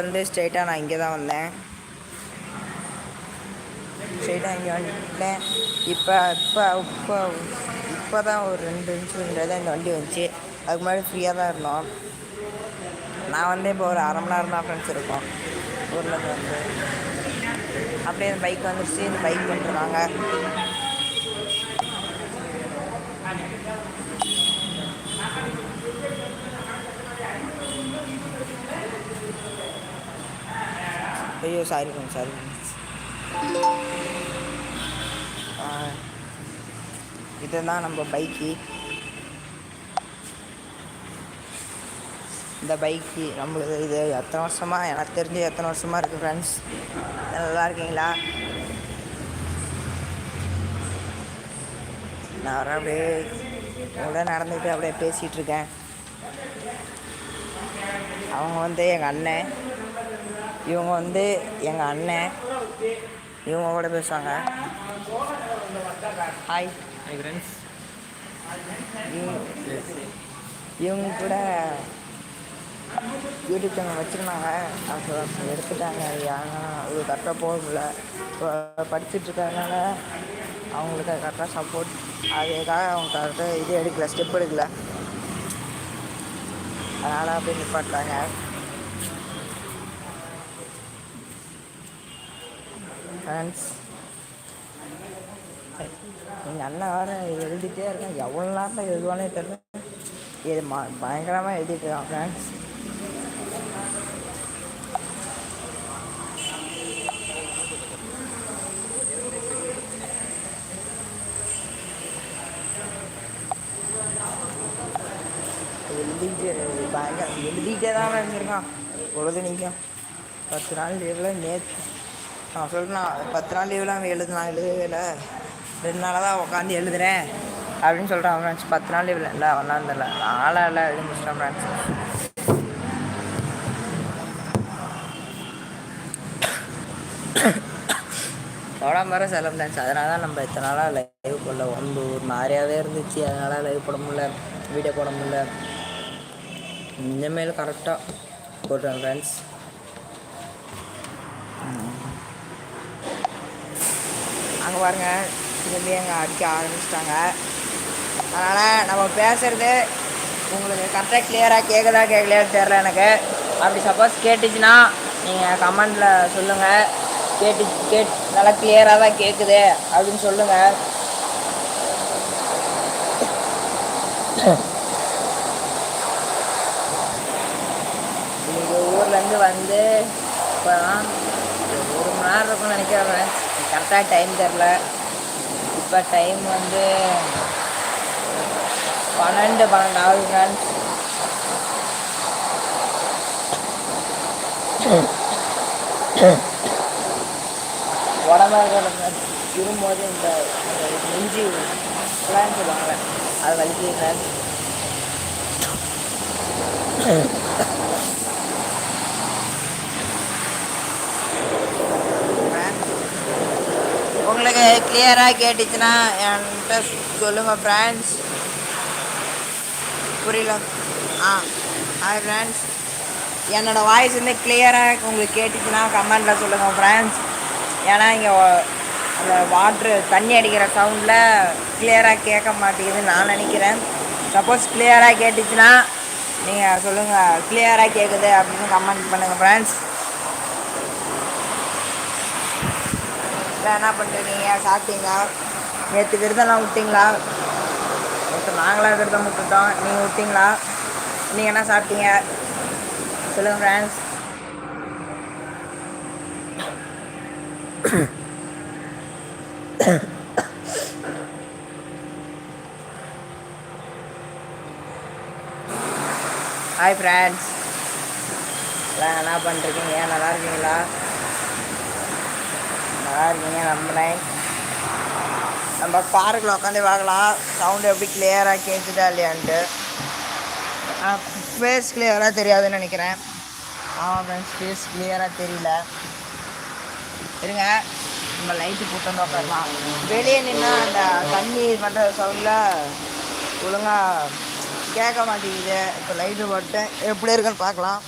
வந்து ஸ்ட்ரெயிட்டாக நான் இங்கே தான் வந்தேன். ஸ்ட்ரெயிட்டாக இங்கே வந்துட்டேன். இப்போ தான் ஒரு 2 நிமிஷம் தான் இந்த வண்டி வந்துச்சு. அதுக்கு முன்னாடி ஃப்ரீயாக தான் இருந்தோம். நான் வந்து இப்போ ஒரு அரை மணி நேரம் தான் ஃப்ரெண்ட்ஸ் இருக்கோம் ஊர்லேருந்து வந்து. அப்படியே இந்த பைக் வந்துடுச்சு. இந்த பைக் பண்ணிருக்காங்க. ஐயோ சாரி இதுதான் நம்ம பைக்கு. இந்த பைக்கு நம்மளுக்கு இது எத்தனை வருஷமாக, எனக்கு தெரிஞ்சு எத்தனை வருஷமாக இருக்குது ஃப்ரெண்ட்ஸ். நல்லா இருக்கீங்களா? நான் வர அப்படியே கூட நடந்துக்கிட்டு அப்படியே பேசிகிட்ருக்கேன். அவங்க வந்து எங்கள் அண்ணன், இவங்க வந்து எங்கள் அண்ணன். இவங்க கூட பேசுவாங்க. Hi friends. இவங்க கூட யூடியூப் சேனல் வச்சுருந்தாங்க. அப்போ எடுத்துட்டாங்க. ஏன்னா அது கரெக்டாக போக முடியல. இப்போ படிச்சுட்ருக்கறதுனால அவங்களுக்கு கரெக்டாக சப்போர்ட், அதுக்காக அவங்க கரெக்டாக இது எடுக்கல, ஸ்டெப் எடுக்கல. அதனால் அப்படியே நிப்பாட்டாங்க. ஃப்ரெண்ட்ஸ், எங்கள் அண்ணன் வேறு எழுதிட்டே இருக்கேன். எவ்வளோ நேரம் எழுதுவானே தெரியல. இது பயங்கரமாக எழுதிட்டு இருக்கான் ஃப்ரெண்ட்ஸ். எழுதிக்கிட்டே தான் இருந்திருக்கான் பொழுதுனிக்கும். 10 நாள் லீவில் நேற்று நான் சொல்கிறேன், 10 நாள் லீவில் அவன் எழுதவே இல்லை. 2 நாளாக தான் உட்காந்து எழுதுறேன் அப்படின்னு சொல்கிறான் ஃப்ரெண்ட்ஸ். 10 நாள் லீவில் இல்லை, ஒன்றாம் தெரில, 4 இல்லை எழுதி முடிச்சிட்டான் ஃப்ரெண்ட்ஸ். உடம்பு செலவு ஃப்ரெண்ட்ஸ். அதனால தான் நம்ம இத்தனை நாளாக லைவ் போடல. ஒரு மாதிரியாகவே இருந்துச்சு. அதனால் லைவ் போட முடியல, வீடியோ போட முடியல. இனிமேல் கரெக்டாக போட்டுறேன் ஃப்ரெண்ட்ஸ். அங்கே பாருங்கள், திரும்பி அங்கே அடிக்க ஆரம்பிச்சிட்டாங்க. அதனால் நம்ம பேசுகிறது உங்களுக்கு கரெக்டாக கிளியராக கேட்கலையான்னு தெரில எனக்கு. அப்படி சப்போஸ் கேட்டுச்சுன்னா நீங்கள் கமெண்டில் சொல்லுங்கள். நல்லா கிளியராக தான் கேட்குது அப்படின்னு சொல்லுங்கள். இன்றைக்கி ஊர்லேருந்து வந்து இப்போ தான் 1 மணி நேரம் இருக்கும்னு நினைக்கிறேன். கரெக்டாக டைம் தெரில. இப்போ டைம் வந்து 12 ஆகுது ஃப்ரெண்ட்ஸ். உடம்பா இருக்கும்போது இந்த நெஞ்சு பிளான் சொல்லுவாங்க, அது வலிக்குது ஃப்ரெண்ட்ஸ். உங்களுக்கு கிளியராக கேட்டுச்சுன்னா என்கிட்ட சொல்லுங்கள் ஃப்ரெண்ட்ஸ். புரியல? Hi friends. என்னோடய வாய்ஸ் வந்து கிளியராக உங்களுக்கு கேட்டுச்சுன்னா கமெண்டில் சொல்லுங்கள் ஃப்ரெண்ட்ஸ். ஏன்னா இங்கே அந்த தண்ணி அடிக்கிற சவுண்டில் கிளியராக கேட்க மாட்டேங்குதுன்னு நான் நினைக்கிறேன். சப்போஸ் கிளியராக கேட்டுச்சுன்னா நீங்கள் சொல்லுங்கள், கிளியராக கேட்குது அப்படின்னு கமெண்ட் பண்ணுங்கள் ஃப்ரெண்ட்ஸ். என்ன பண்ணுறீங்க? சாப்பிட்டீங்களா? நேற்று விரதம்லாம் விட்டிங்களா? நேற்று நாங்களாம் விரதம் விட்டுட்டோம். நீங்கள் விட்டிங்களா? நீங்கள் என்ன சாப்பிட்டீங்க சொல்லுங்கள் ஃப்ரெண்ட்ஸ். ஹாய் ஃப்ரெண்ட்ஸ், என்ன பண்ணுறீங்க? நல்லா இருக்கீங்களா? நல்லா இருக்கீங்க நம்புறேன். நம்ம பார்க்கில் உட்காந்து பார்க்கலாம் சவுண்டு எப்படி கிளியராக கேட்குதா இல்லையான்ட்டு. ஃபேஸ் கிளியராக தெரியாதுன்னு நினைக்கிறேன். ஆமாம் ஃப்ரெண்ட்ஸ், ஃபேஸ் கிளியராக தெரியல. இருங்க, நம்ம லைட்டு போட்டு வந்து உட்காரலாம். வெளியே நின்னா அந்த தண்ணி பண்ணுற சவுண்டில் ஒழுங்காக கேட்க மாட்டேங்குது. இப்போ லைட்டு போட்டு எப்படி இருக்குன்னு பார்க்கலாம்.